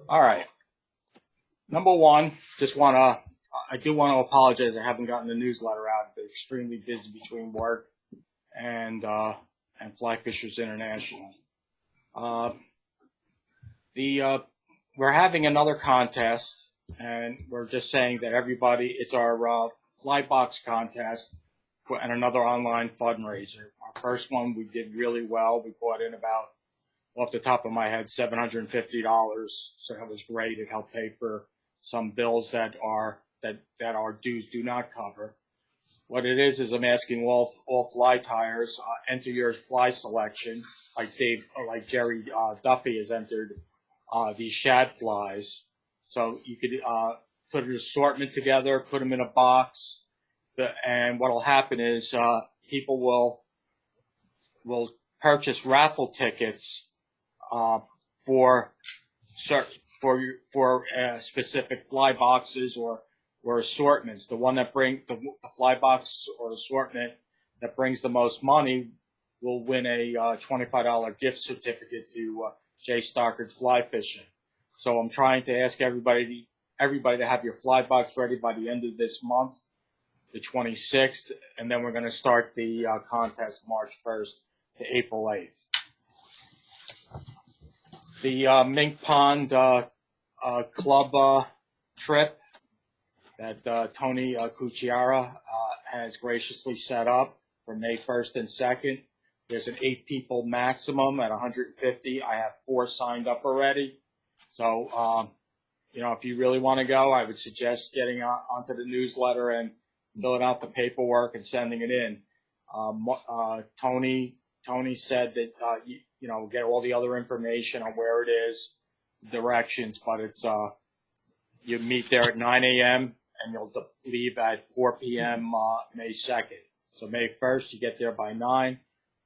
All right. Number one, I do want to apologize. I haven't gotten the newsletter out. I've been extremely busy between work and Fly Fishers International. We're having another contest, and we're just saying that everybody, it's our fly box contest and another online fundraiser. Our first one, we did really well. We brought in about, off the top of my head, $750. So that was great. It helped pay for some bills that our dues do not cover. What it is I'm asking all fly tires enter your fly selection, like Jerry Duffy has entered these shad flies. So you could put an assortment together, put them in a box, and what will happen is people will purchase raffle tickets for specific fly boxes or assortments. The one that the fly box or assortment that brings the most money will win a $25 gift certificate to Jay Stockard Fly Fishing. So I'm trying to ask everybody to have your fly box ready by the end of this month, the 26th, and then we're going to start the contest March 1st to April 8th. The Mink Pond Club trip that Tony Cucciara has graciously set up for May 1st and 2nd. There's an 8 people maximum at 150. I have 4 signed up already. So, if you really want to go, I would suggest getting onto the newsletter and filling out the paperwork and sending it in. Tony said that, get all the other information on where it is, directions, but it's, you meet there at 9 a.m. and you'll leave at 4 p.m. May 2nd. So May 1st, you get there by 9,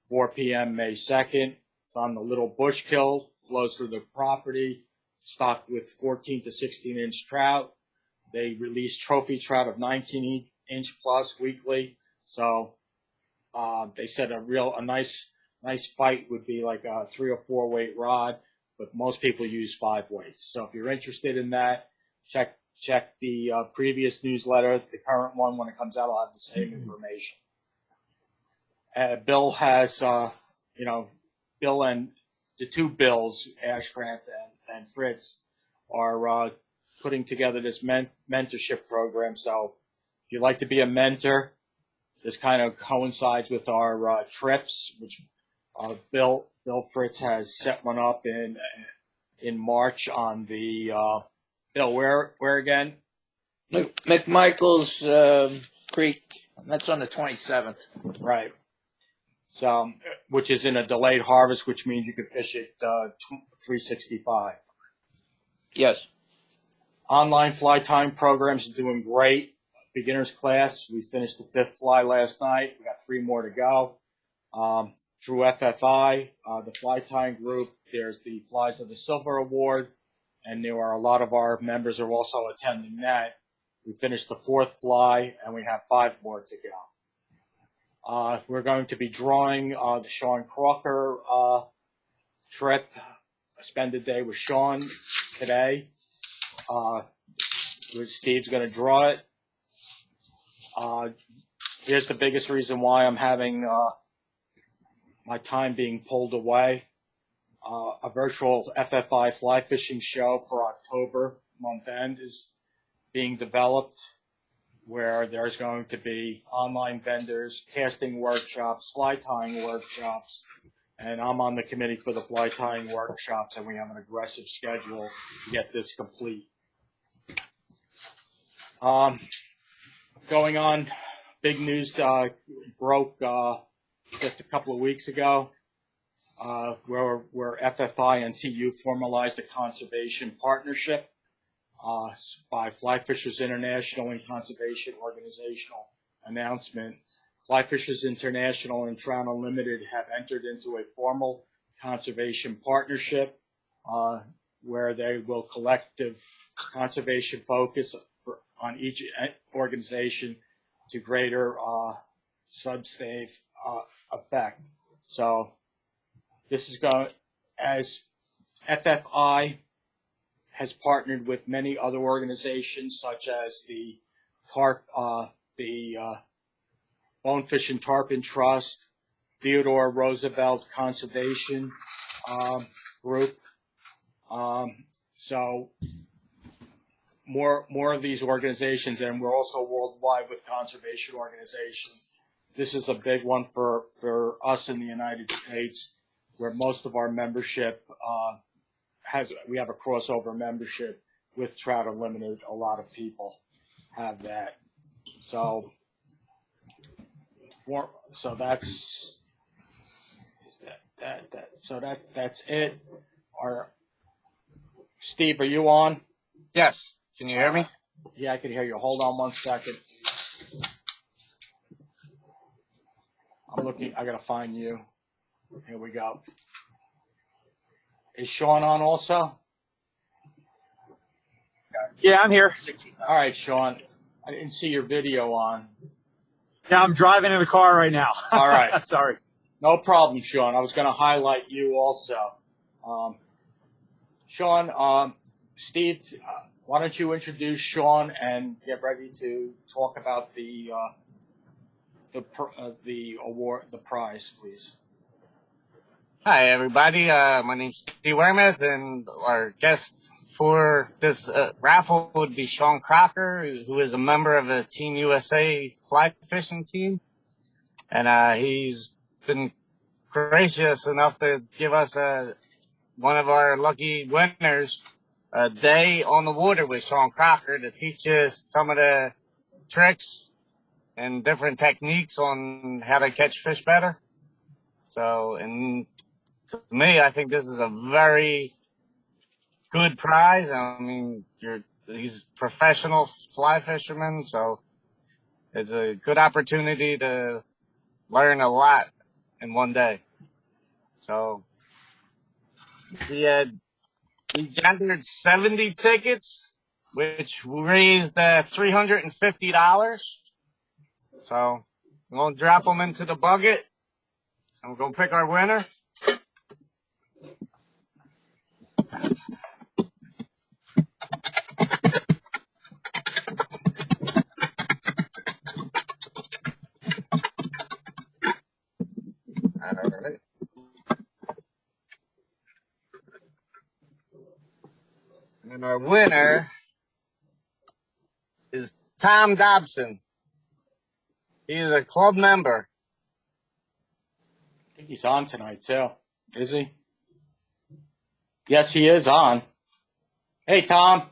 4 p.m. May 2nd. It's on the Little Bushkill, flows through the property, stocked with 14 to 16-inch trout. They release trophy trout of 19-inch plus weekly. So they said a nice bite would be like a 3 or 4 weight rod, but most people use 5 weights. So if you're interested in that, check the previous newsletter. The current one, when it comes out, will have the same information. Bill has, Bill and the 2 Bills, Ashcraft and Fritz, are putting together this mentorship program. So if you'd like to be a mentor, this kind of coincides with our trips, which Bill Fritz has set one up in March on the Bill, where again? McMichael's Creek. That's on the 27th. Right. So, which is in a delayed harvest, which means you can fish it 365. Yes. Online fly tying programs are doing great. Beginners class, we finished the 5th fly last night. We got 3 more to go. Through FFI, the fly tying group, there's the Flies of the Silver Award, and there are a lot of our members are also attending that. We finished the 4th fly, and we have 5 more to go. We're going to be drawing the Sean Crocker trip. Spend a day with Sean today. Steve's going to draw it. Here's the biggest reason why I'm having my time being pulled away. A virtual FFI fly fishing show for October month end is being developed, where there's going to be online vendors, casting workshops, fly tying workshops, and I'm on the committee for the fly tying workshops, and we have an aggressive schedule to get this complete. Going on, big news broke just a couple of weeks ago, where FFI and TU formalized a conservation partnership by Fly Fishers International and Conservation Organizational announcement. Fly Fishers International and Trout Unlimited have entered into a formal conservation partnership where they will collective conservation focus on each organization to greater substantive effect. So this is going, as FFI has partnered with many other organizations such as the Bonefish and Tarpon Trust, Theodore Roosevelt Conservation Group. So more of these organizations, and we're also worldwide with conservation organizations. This is a big one for us in the United States, where most of our membership we have a crossover membership with Trout Unlimited. A lot of people have that. So that's it. Steve, are you on? Yes. Can you hear me? Yeah, I can hear you. Hold on 1 second. I'm looking. I gotta find you. Here we go. Is Sean on also? Yeah, I'm here. All right, Sean. I didn't see your video on. Yeah, I'm driving in the car right now. All right. Sorry. No problem, Sean. I was going to highlight you also. Sean, Steve, why don't you introduce Sean and get ready to talk about the award, the prize, please. Hi, everybody. My name's Steve Wermuth, and our guest for this raffle would be Sean Crocker, who is a member of the Team USA fly fishing team. And he's been gracious enough to give us one of our lucky winners a day on the water with Sean Crocker to teach us some of the tricks and different techniques on how to catch fish better. So, and to me, I think this is a very good prize. I mean, he's professional fly fishermen, so it's a good opportunity to learn a lot in one day. So we gathered 70 tickets, which raised $350. So I'm gonna drop them into the bucket, and we're gonna pick our winner. All right. And our winner is Tom Dobson. He is a club member. I think he's on tonight, too. Is he? Yes, he is on. Hey, Tom.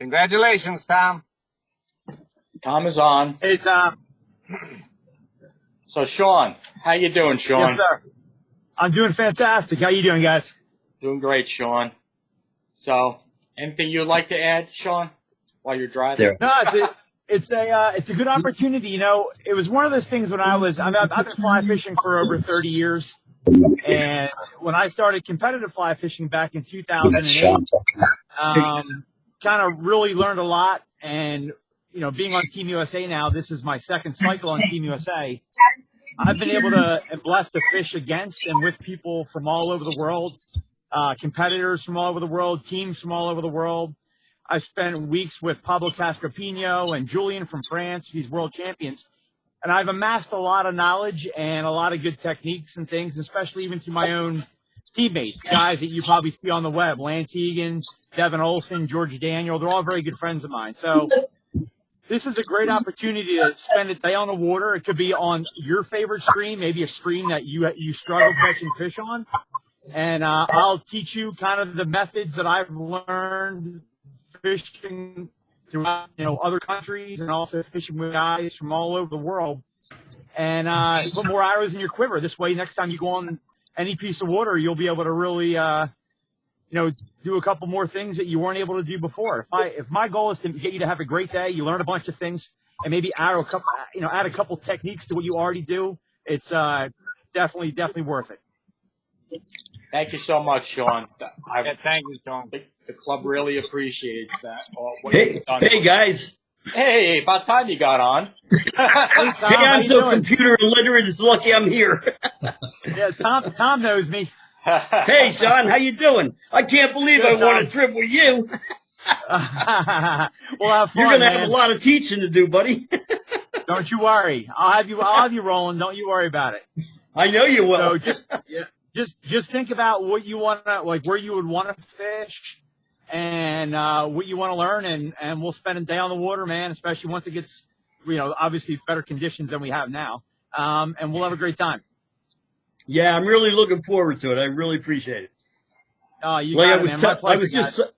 Congratulations, Tom. Tom is on. Hey, Tom. So, Sean, how you doing, Sean? Yes, sir. I'm doing fantastic. How you doing, guys? Doing great, Sean. So, anything you'd like to add, Sean, while you're driving? No, it's a good opportunity. You know, it was one of those things when I've been fly fishing for over 30 years, and when I started competitive fly fishing back in 2008, kind of really learned a lot. And you know, being on Team USA now, this is my second cycle on Team USA. I've been able to and blessed to fish against and with people from all over the world, competitors from all over the world, teams from all over the world. I spent weeks with Pablo Cascarpino and Julian from France, these world champions, and I've amassed a lot of knowledge and a lot of good techniques and things, especially even to my own teammates, guys that you probably see on the web, Lance Egan, Devin Olson, George Daniel. They're all very good friends of mine. So this is a great opportunity to spend a day on the water. It could be on your favorite stream, maybe a stream that you struggle catching fish on. And I'll teach you kind of the methods that I've learned fishing throughout, you know, other countries and also fishing with guys from all over the world. And put more arrows in your quiver. This way, next time you go on any piece of water, you'll be able to really, you know, do a couple more things that you weren't able to do before. If my goal is to get you to have a great day, you learn a bunch of things, and maybe add a couple techniques to what you already do, it's definitely worth it. Thank you so much, Sean. Yeah, thank you, Sean. The club really appreciates that. Hey guys, Hey, about time you got on. Hey, Tom, Hey, how I'm you so doing? computer illiterate. It's lucky I'm here. Yeah, Tom knows me. Hey, Sean, how you doing? I can't believe I Good, won a Tom. trip with you. We'll have You're fun, gonna have a man. lot of teaching to do, buddy. Don't you worry. I'll have you rolling. Don't you worry about it. I know you will. So just think about what you want to, like, where you would want to fish and what you want to learn, and we'll spend a day on the water, man, especially once it gets, obviously better conditions than we have now. And we'll have a great time. Yeah, I'm really looking forward to it. I really appreciate it. You Like got it, man. My I pleasure, was guys. just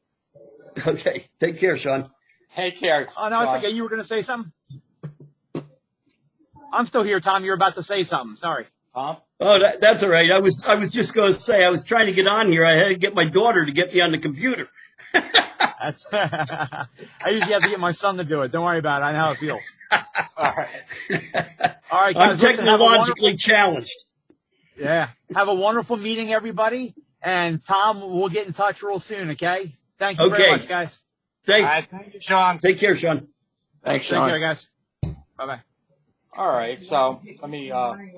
okay. Take care, Sean. Hey, Care. Oh, no, it's okay. You were going to say something? I'm still here, Tom. You're about to say something. Sorry. Tom? Oh, that's all right. I was just going to say I was trying to get on here. I had to get my daughter to get me on the computer. That's I usually have to get my son to do it. Don't worry about it. I know how it feels. All right. All right, I'm guys. Listen, have a technologically challenged. have a wonderful meeting, everybody. And Tom, we'll get in touch real soon. Okay. Thank you very Okay. much, guys. All Thanks. right, thank you, Sean. Take care, Sean. Thanks, Take care, Sean. guys. Bye bye. All right. So let me. Might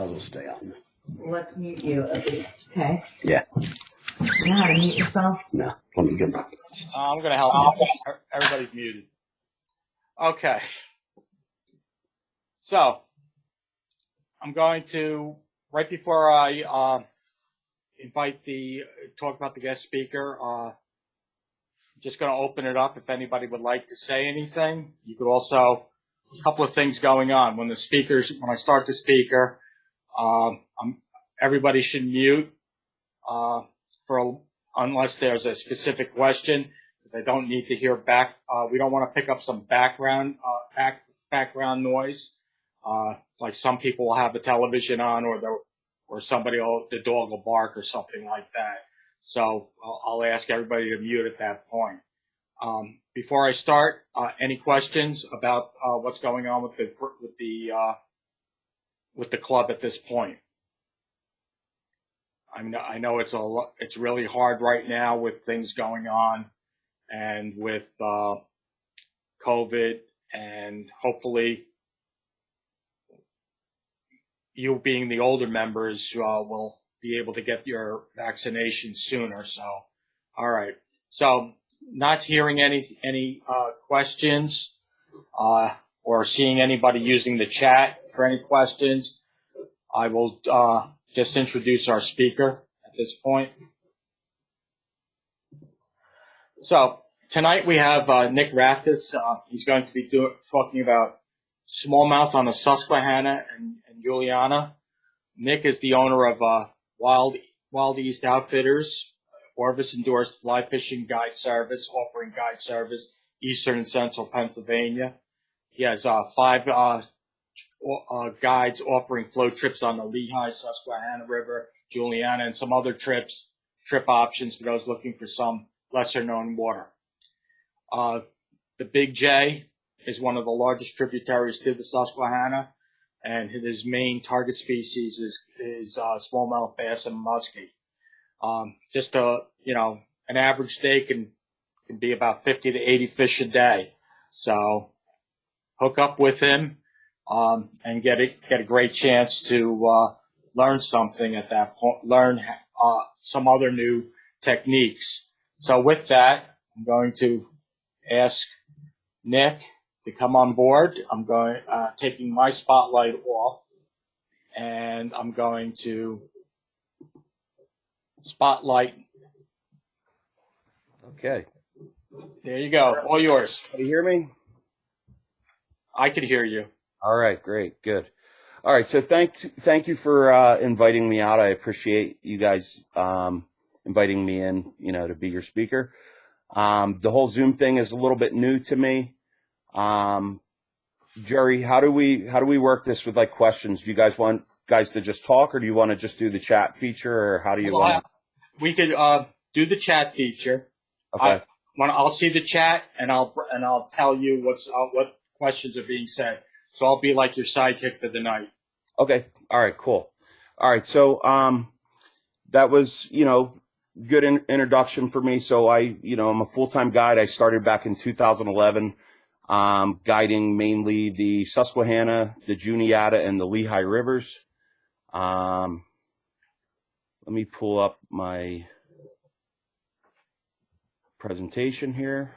as well stay on. Let's mute you at least, okay? Yeah. You know how to mute yourself? No. Let me get my. I'm going to help you. Everybody's muted. Okay. So I'm going to, right before I talk about the guest speaker, I'm just going to open it up if anybody would like to say anything. You could also, a couple of things going on. When I start the speaker, everybody should mute unless there's a specific question, because I don't need to hear back. We don't want to pick up some background noise. Like some people will have the television on, or the dog will bark or something like that. So I'll ask everybody to mute at that point. Before I start, any questions about what's going on with the club at this point? I know it's really hard right now with things going on, and with COVID, and hopefully you being the older members will be able to get your vaccination sooner. So, all right. So, not hearing any questions or seeing anybody using the chat for any questions, I will just introduce our speaker at this point. So tonight we have Nick Raftas. He's going to be talking about smallmouth on the Susquehanna and Juniata. Nick is the owner of Wild East Outfitters, Orvis Endorsed fly fishing guide service, offering guide service eastern and central Pennsylvania. He has 5 guides offering float trips on the Lehigh, Susquehanna River, Juniata, and some other trip options for those looking for some lesser known water. The Big J is one of the largest tributaries to the Susquehanna, and his main target species is smallmouth bass and muskie. An average day can be about 50 to 80 fish a day. So hook up with him and get a great chance to learn something at that point, learn some other new techniques. So with that, I'm going to ask Nick to come on board. I'm taking my spotlight off, and I'm going to spotlight. Okay. There you go. All yours. Can you hear me? I can hear you. All right, great, good. All right, so thank you for inviting me out. I appreciate you guys inviting me in, to be your speaker. The whole Zoom thing is a little bit new to me. Jerry, how do we work this with like questions? Do you guys want guys to just talk, or do you want to just do the chat feature, or how do you want? We could do the chat feature. Okay. I'll see the chat, and I'll tell you what questions are being said. So I'll be like your sidekick for the night. Okay. All right. Cool. All right. So that was good introduction for me. So I'm a full-time guide. I started back in 2011, guiding mainly the Susquehanna, the Juniata, and the Lehigh Rivers. Let me pull up my presentation here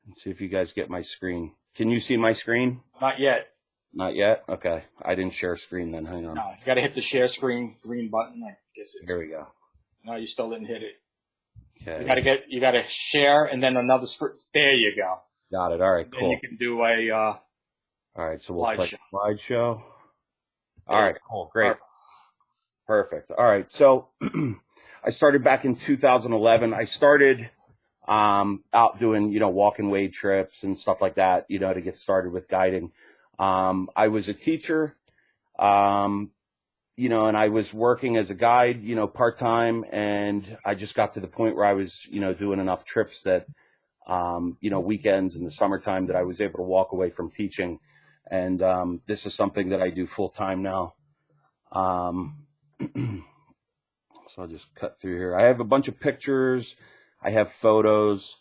and see if you guys get my screen. Can you see my screen? Not yet. Not yet? Okay. I didn't share screen then. Hang on. No, you got to hit the share screen green button. I guess it's. Here we go. No, you still didn't hit it. Okay. You got to share and then another screen. There you go. Got it. All right, Then cool. you can do a All right, so we'll click slideshow. slideshow. All right, cool. Great. Perfect. All right, so I started back in 2011. I started out doing, walk and wade trips and stuff like that, to get started with guiding. I was a teacher, and I was working as a guide, part-time, and I just got to the point where I was, doing enough trips that, weekends in the summertime that I was able to walk away from teaching. And this is something that I do full-time now. So I'll just cut through here. I have a bunch of pictures. I have photos.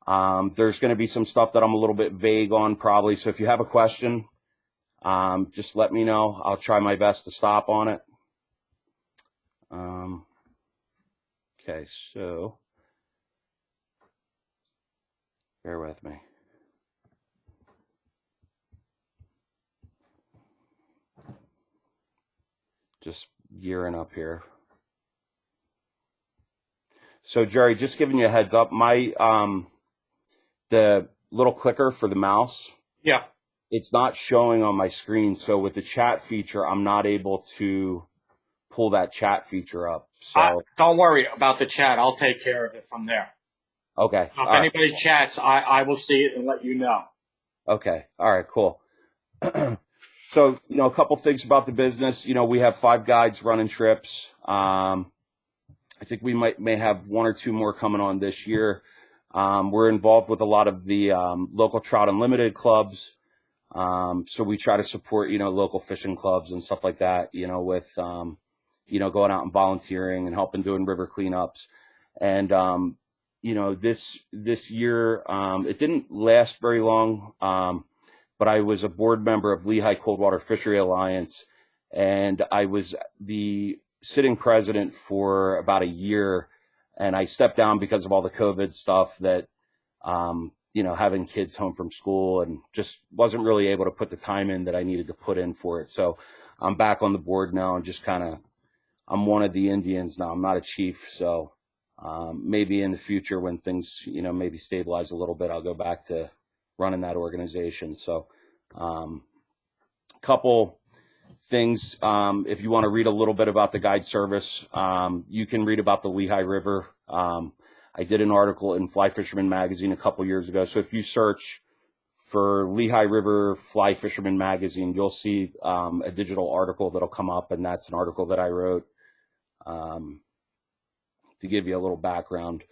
There's going to be some stuff that I'm a little bit vague on probably. So if you have a question, just let me know. I'll try my best to stop on it. Okay, so bear with me. Just gearing up here. So Jerry, just giving you a heads up, my the little clicker for the mouse, Yeah. it's not showing on my screen. So with the chat feature, I'm not able to pull that chat feature up. So don't worry about the chat. I'll take care of it from there. okay. If anybody chats, I will see it and let you know. Okay. All right, cool. So, a couple things about the business. We have 5 guides running trips. I think we may have 1 or 2 more coming on this year. We're involved with a lot of the local Trout Unlimited clubs. So we try to support, local fishing clubs and stuff like that, with, going out and volunteering and helping doing river cleanups. And, this year, it didn't last very long. But I was a board member of Lehigh Coldwater Fishery Alliance, and I was the sitting president for about a year, and I stepped down because of all the COVID stuff that, having kids home from school, and just wasn't really able to put the time in that I needed to put in for it. So I'm back on the board now and just I'm one of the Indians now. I'm not a chief. So maybe in the future when things, maybe stabilize a little bit, I'll go back to running that organization. So couple things, if you want to read a little bit about the guide service, you can read about the Lehigh River. I did an article in Fly Fisherman Magazine a couple years ago. So if you search for Lehigh River Fly Fisherman Magazine, you'll see a digital article that'll come up, and that's an article that I wrote to give you a little background.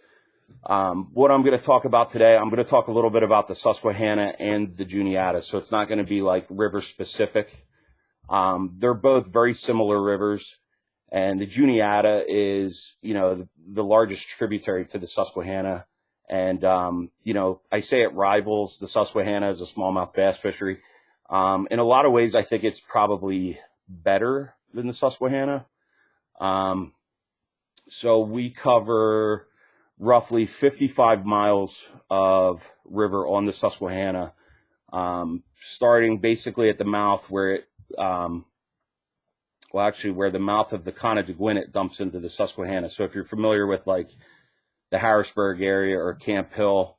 What I'm going to talk about today, I'm going to talk a little bit about the Susquehanna and the Juniata. So it's not going to be like river specific. They're both very similar rivers, and the Juniata is, the largest tributary to the Susquehanna. And, I say it rivals the Susquehanna as a smallmouth bass fishery. In a lot of ways, I think it's probably better than the Susquehanna. So we cover roughly 55 miles of river on the Susquehanna, starting basically at the mouth where it, where the mouth of the Conneaut dumps into the Susquehanna. So if you're familiar with like the Harrisburg area or Camp Hill,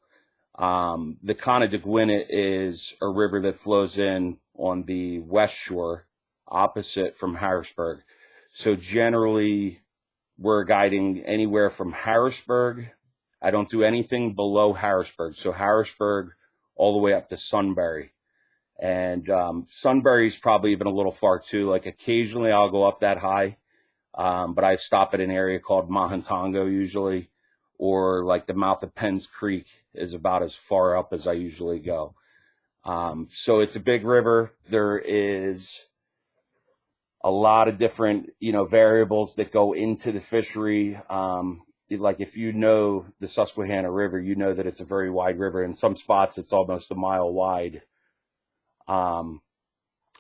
the Conneaut is a river that flows in on the west shore opposite from Harrisburg. So generally we're guiding anywhere from Harrisburg. I don't do anything below Harrisburg. So Harrisburg all the way up to Sunbury. And Sunbury is probably even a little far too. Like occasionally I'll go up that high, but I stop at an area called Mahantongo usually, or like the mouth of Penns Creek is about as far up as I usually go. So it's a big river. There is a lot of different, variables that go into the fishery. Like if you know the Susquehanna River, you know that it's a very wide river. In some spots, it's almost a mile wide. And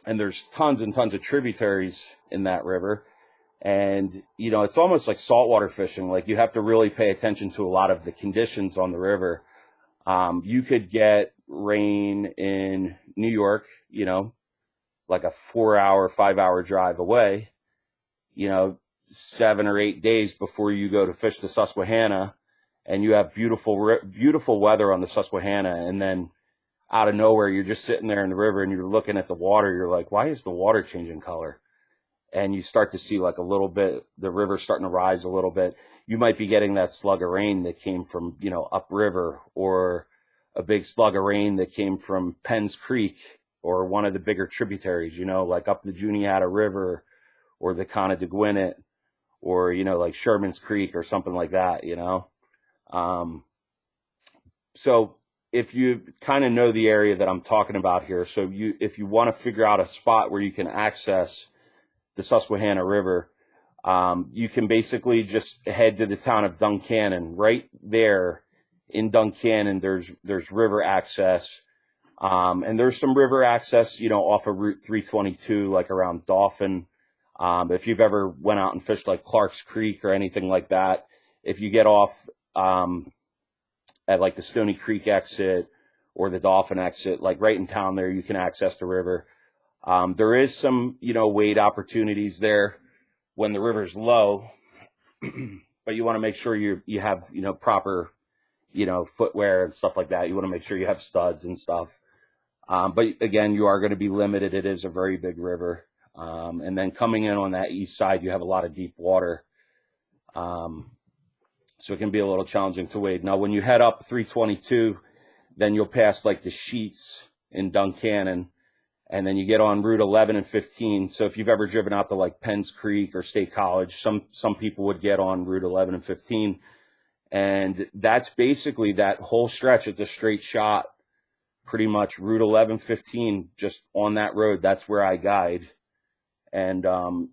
there's tons and tons of tributaries in that river. And, it's almost like saltwater fishing. Like you have to really pay attention to a lot of the conditions on the river. You could get rain in New York, like a 4-hour, 5-hour drive away, 7 or 8 days before you go to fish the Susquehanna, and you have beautiful weather on the Susquehanna. And then out of nowhere, you're just sitting there in the river and you're looking at the water. You're like, why is the water changing color? And you start to see like a little bit, the river starting to rise a little bit. You might be getting that slug of rain that came from, upriver, or a big slug of rain that came from Penn's Creek or one of the bigger tributaries, like up the Juniata River or the Connedaguinet, or, like Sherman's Creek or something like that, So if you kind of know the area that I'm talking about here, so if you want to figure out a spot where you can access the Susquehanna River, you can basically just head to the town of Duncannon. Right there in Duncannon, there's river access. And there's some river access, off of Route 322, like around Dauphin. If you've ever went out and fished like Clark's Creek or anything like that, if you get off at like the Stony Creek exit or the Dauphin exit, like right in town there, you can access the river. There is some, wade opportunities there when the river's low, but you want to make sure you have, proper, footwear and stuff like that. You want to make sure you have studs and stuff. But again, you are going to be limited. It is a very big river. And then coming in on that east side, you have a lot of deep water. So it can be a little challenging to wade. Now, when you head up 322, then you'll pass like the sheets in Duncannon, and then you get on Route 11 and 15. So if you've ever driven out to like Penn's Creek or State College, some people would get on Route 11 and 15. And that's basically that whole stretch. It's a straight shot, pretty much Route 11, 15, just on that road. That's where I guide. And,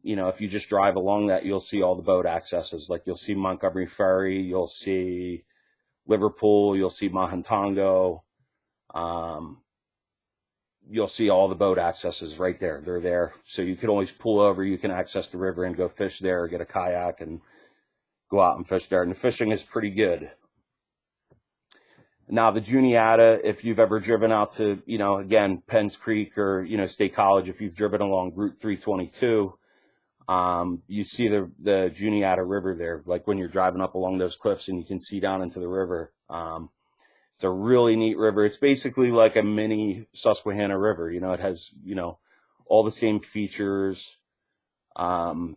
if you just drive along that, you'll see all the boat accesses. Like you'll see Montgomery Ferry, you'll see Liverpool, you'll see Mahantongo. You'll see all the boat accesses right there. They're there. So you can always pull over. You can access the river and go fish there, or get a kayak and go out and fish there. And the fishing is pretty good. Now, the Juniata, if you've ever driven out to, again, Penn's Creek or, State College, if you've driven along Route 322, you see the Juniata River there, like when you're driving up along those cliffs and you can see down into the river. It's a really neat river. It's basically like a mini Susquehanna River. It has, all the same features, all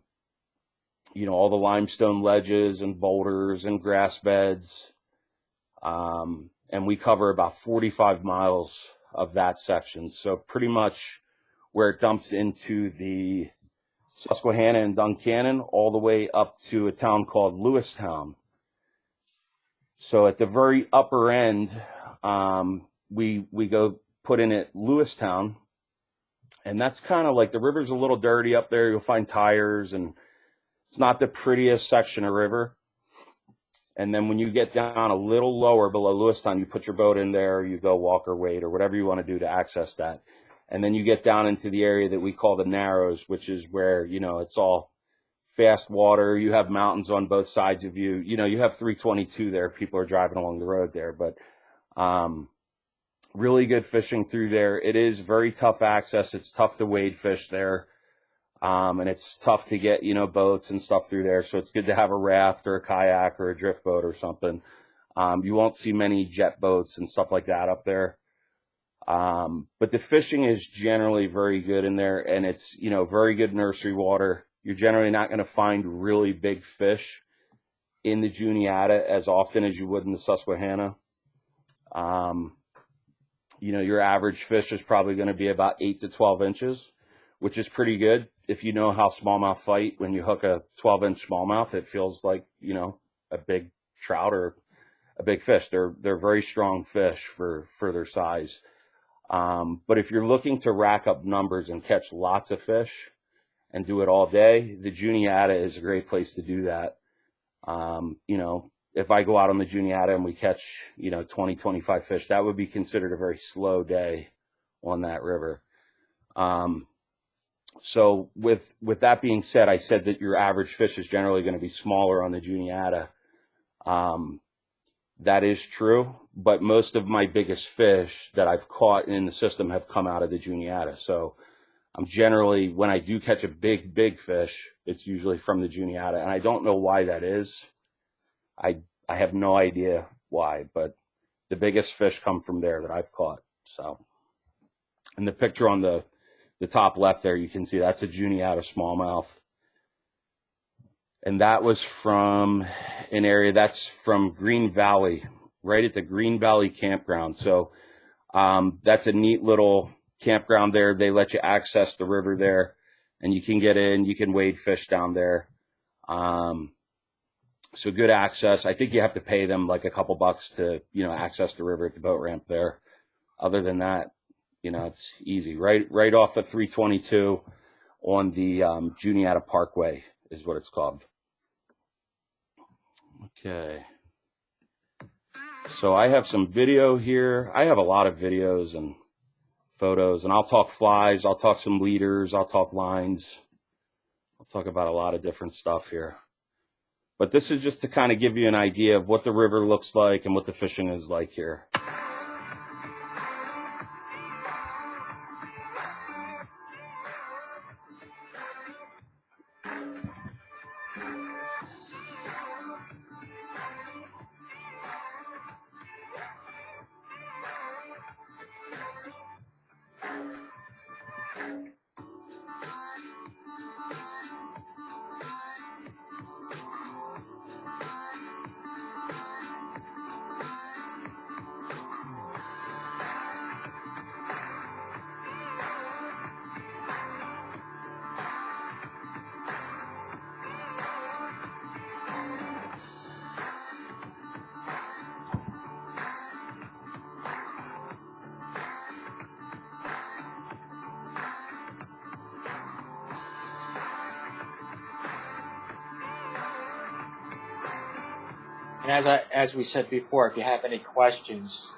the limestone ledges and boulders and grass beds. And we cover about 45 miles of that section. So pretty much where it dumps into the Susquehanna and Duncannon, all the way up to a town called Lewistown. So at the very upper end, we go put in at Lewistown, and that's kind of like, the river's a little dirty up there. You'll find tires, and it's not the prettiest section of river. And then when you get down a little lower below Lewistown, you put your boat in there, you go walk or wade or whatever you want to do to access that. And then you get down into the area that we call the Narrows, which is where, it's all fast water. You have mountains on both sides of you. You have 322 there. People are driving along the road there, but really good fishing through there. It is very tough access. It's tough to wade fish there. And it's tough to get, boats and stuff through there. So it's good to have a raft or a kayak or a drift boat or something. You won't see many jet boats and stuff like that up there. But the fishing is generally very good in there, and it's, very good nursery water. You're generally not going to find really big fish in the Juniata as often as you would in the Susquehanna. Your average fish is probably going to be about 8 to 12 inches, which is pretty good. If you know how smallmouth fight, when you hook a 12-inch smallmouth, it feels like, a big trout or a big fish. They're very strong fish for their size. But if you're looking to rack up numbers and catch lots of fish, and do it all day, the Juniata is a great place to do that. You know, if I go out on the Juniata and we catch, you know, 20, 25 fish, that would be considered a very slow day on that river. So with that being said, I said that your average fish is generally going to be smaller on the Juniata. That is true, but most of my biggest fish that I've caught in the system have come out of the Juniata. So I'm generally, when I do catch a big fish, it's usually from the Juniata, and I don't know why that is. I have no idea why, but the biggest fish come from there that I've caught. So, in the picture on the top left there, you can see that's a Juniata smallmouth. And that was from an area that's from Green Valley, right at the Green Valley campground. So that's a neat little campground there. They let you access the river there, and you can get in, you can wade fish down there. So good access. I think you have to pay them like a couple bucks to, you know, access the river at the boat ramp there. Other than that, you know, it's easy. Right off the 322 on the Juniata Parkway is what it's called. Okay. So I have some video here. I have a lot of videos and photos, and I'll talk flies, I'll talk some leaders, I'll talk lines. I'll talk about a lot of different stuff here. But this is just to kind of give you an idea of what the river looks like and what the fishing is like here. And as we said before, if you have any questions,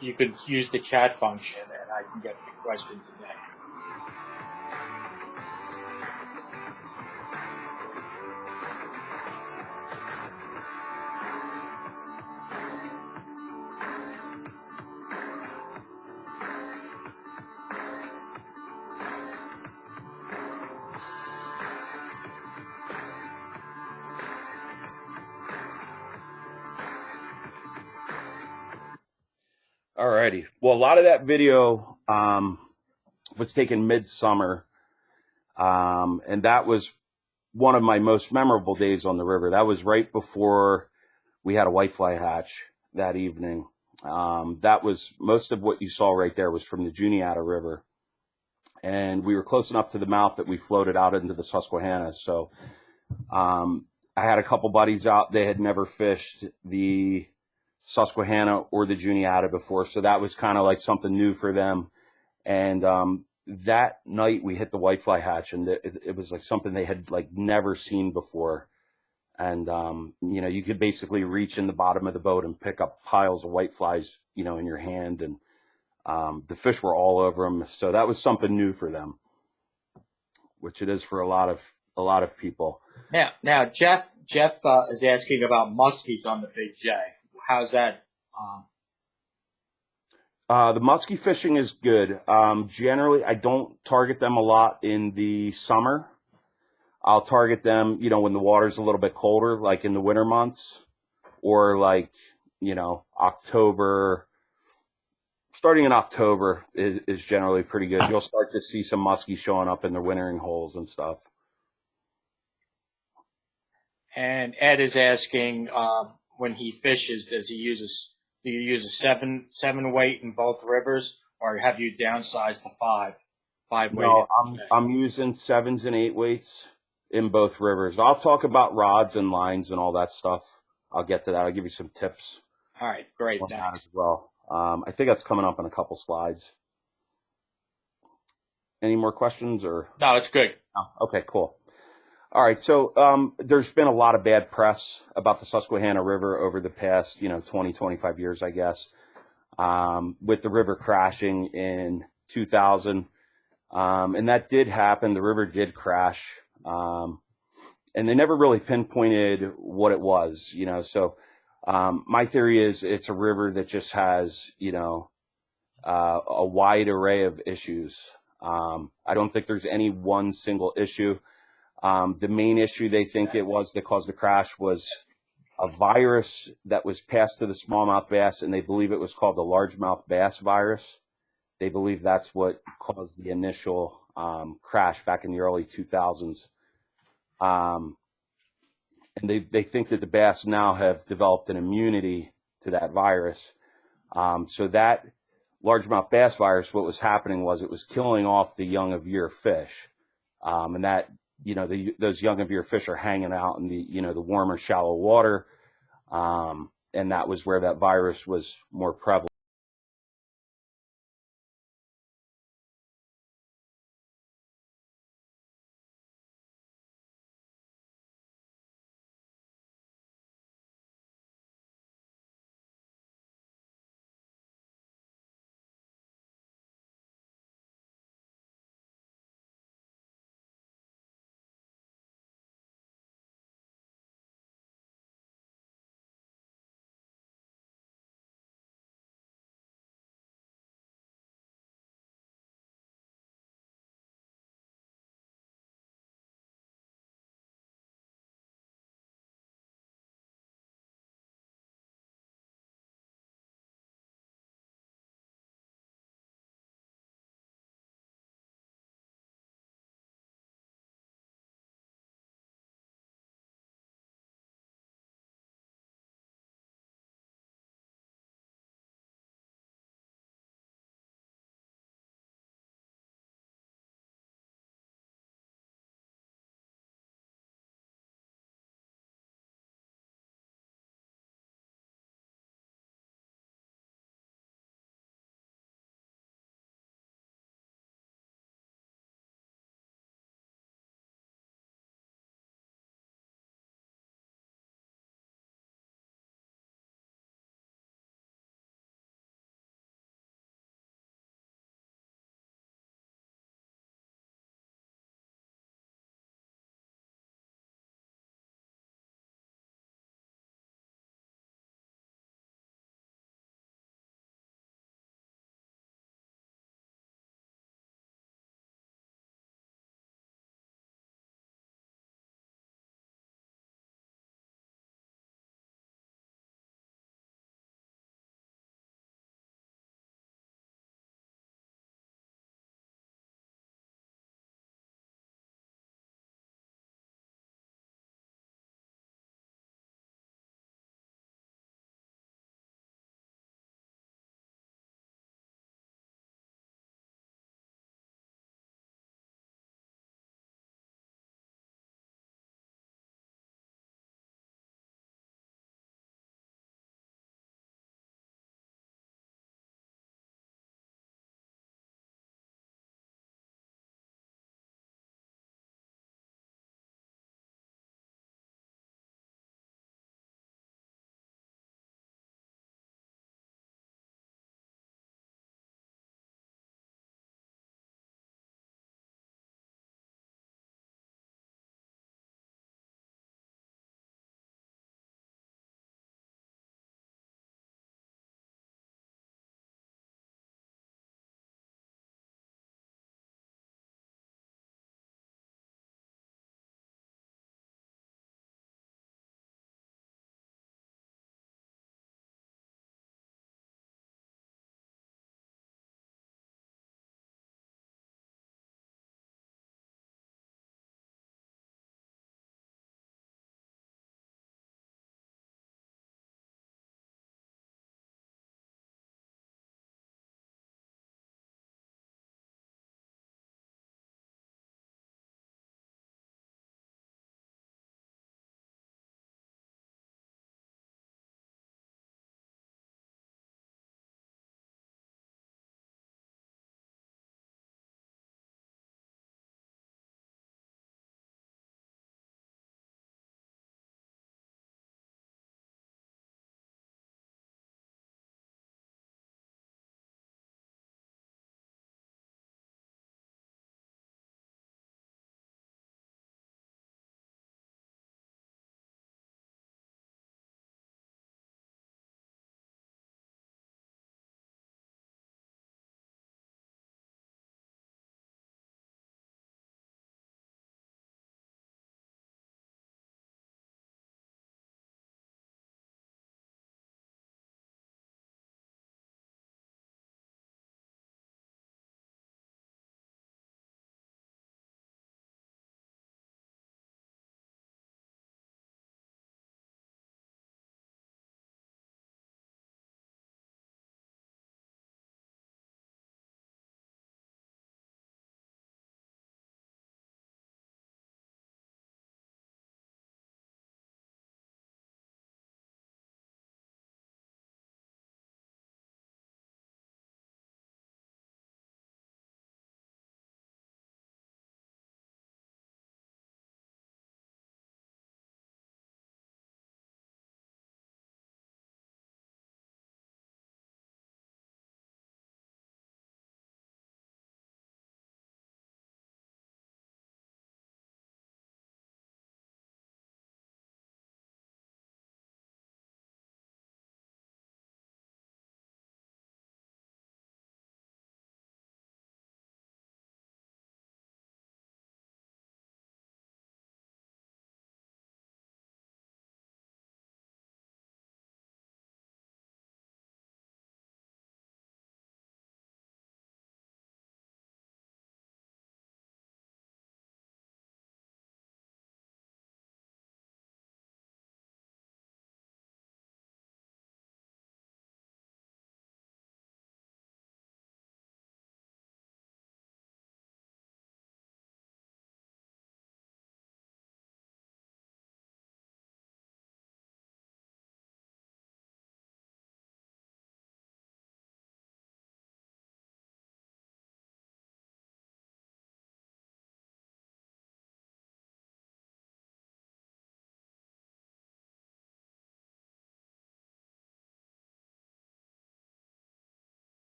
you could use the chat function, and I can get the question today. Alrighty. Well, a lot of that video was taken midsummer, and that was one of my most memorable days on the river. That was right before we had a whitefly hatch that evening. That was most of what you saw right there was from the Juniata River, and we were close enough to the mouth that we floated out into the Susquehanna. So I had a couple buddies out. They had never fished the Susquehanna or the Juniata before, so that was kind of like something new for them. And that night we hit the whitefly hatch, and it was like something they had like never seen before. And you know, you could basically reach in the bottom of the boat and pick up piles of whiteflies, you know, in your hand, and the fish were all over them. So that was something new for them, which it is for a lot of people. Now Jeff is asking about muskies on the Big J. How's that? The musky fishing is good. Generally, I don't target them a lot in the summer. I'll target them, you know, when the water's a little bit colder, like in the winter months, or like, you know, October. Starting in October is generally pretty good. You'll start to see some muskie showing up in the wintering holes and stuff. And Ed is asking, when he fishes, do you use a seven weight in both rivers, or have you downsized to five weight? No, I'm using 7s and 8 weights in both rivers. I'll talk about rods and lines and all that stuff. I'll get to that. I'll give you some tips. All right, great, on that thanks. as well. I think that's coming up in a couple slides. Any more questions or? No, it's good. Oh, okay, cool. All right. So, there's been a lot of bad press about the Susquehanna River over the past, 20, 25 years, I guess, with the river crashing in 2000. And that did happen. The river did crash. And they never really pinpointed what it was, so, my theory is it's a river that just has, a wide array of issues. I don't think there's any one single issue. The main issue they think it was that caused the crash was a virus that was passed to the smallmouth bass, and they believe it was called the largemouth bass virus. They believe that's what caused the initial crash back in the early 2000s. And they think that the bass now have developed an immunity to that virus. So that largemouth bass virus, what was happening was it was killing off the young of year fish. And that, those young of year fish are hanging out in the warmer, shallow water. And that was where that virus was more prevalent.